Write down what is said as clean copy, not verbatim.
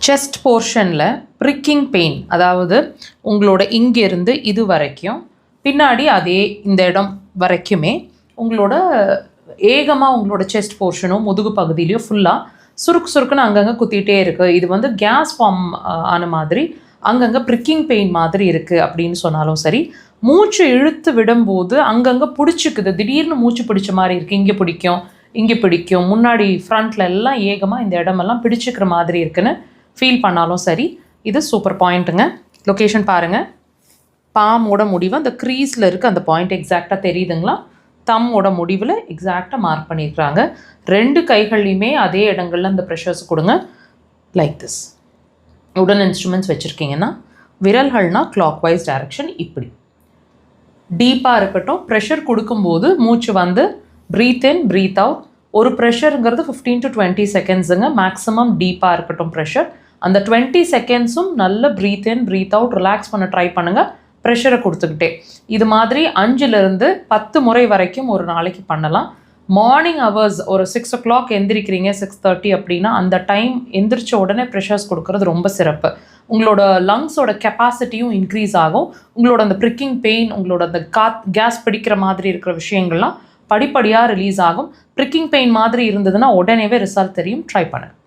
Chest போர்ஷனில் pricking pain, அதாவது உங்களோட இங்கேருந்து இது வரைக்கும் பின்னாடி அதே இந்த இடம் வரைக்குமே உங்களோட ஏகமாக உங்களோட செஸ்ட் போர்ஷனோ முதுகு பகுதியிலையோ ஃபுல்லாக சுருக்குன்னு அங்கங்கே குத்திகிட்டே இருக்குது. இது வந்து கேஸ் ஃபார்ம் ஆன மாதிரி அங்கங்கே ப்ரிக்கிங் பெயின் மாதிரி இருக்குது அப்படின்னு சொன்னாலும் சரி, மூச்சு இழுத்து விடும்போது அங்கங்கே பிடிச்சிக்குது, திடீர்னு மூச்சு பிடிச்ச மாதிரி இருக்குது, இங்கே பிடிக்கும் முன்னாடி ஃப்ரண்ட்டில் எல்லாம் ஏகமாக இந்த இடமெல்லாம் பிடிச்சிக்கிற மாதிரி இருக்குன்னு ஃபீல் பண்ணாலும் சரி, இது சூப்பர் பாயிண்ட்டுங்க. லொக்கேஷன் பாருங்கள், பாமோட முடிவு அந்த க்ரீஸில் இருக்குது, அந்த பாயிண்ட் எக்ஸாக்டாக தெரியுதுங்களா? தம்மோட முடிவில் எக்ஸாக்டாக மார்க் பண்ணியிருக்கிறாங்க. 2 கைகள்லையுமே அதே இடங்களில் அந்த ப்ரெஷர்ஸ் கொடுங்க. Like this. உடன் இன்ஸ்ட்ருமெண்ட்ஸ் வச்சுருக்கீங்கன்னா விரல்கள்னால் கிளாக் வைஸ் டைரக்ஷன் இப்படி டீப்பாக இருக்கட்டும். ப்ரெஷர் கொடுக்கும்போது மூச்சு வந்து ப்ரீத் இன் ப்ரீத் அவுட். ஒரு ப்ரெஷருங்கிறது 15 to 20 செகண்ட்ஸுங்க. மேக்ஸிமம் டீப்பாக இருக்கட்டும் ப்ரெஷர். அந்த 20 செகண்ட்ஸும் நல்ல breath in breathe out relax பண்ண ட்ரை பண்ணுங்கள், ப்ரெஷரை கொடுத்துக்கிட்டே. இது மாதிரி 5லிருந்து 10 முறை வரைக்கும் ஒரு நாளைக்கு பண்ணலாம். மார்னிங் ஹவர்ஸ் ஒரு 6 o'clock எந்திரிக்கிறீங்க, 6:30 அப்படின்னா அந்த டைம் எந்திரிச்ச உடனே ப்ரெஷர்ஸ் கொடுக்கறது ரொம்ப சிறப்பு. உங்களோட லங்ஸோட கெப்பாசிட்டியும் இன்க்ரீஸ் ஆகும். உங்களோட அந்த ப்ரிக்கிங் பெயின், உங்களோட அந்த கேஸ் பிடிக்கிற மாதிரி இருக்கிற விஷயங்கள்லாம் படிப்படியாக ரிலீஸ் ஆகும். ப்ரிக்கிங் பெயின் மாதிரி இருந்ததுன்னா உடனேவே ரிசல்ட் தெரியும். ட்ரை பண்ணுங்கள்.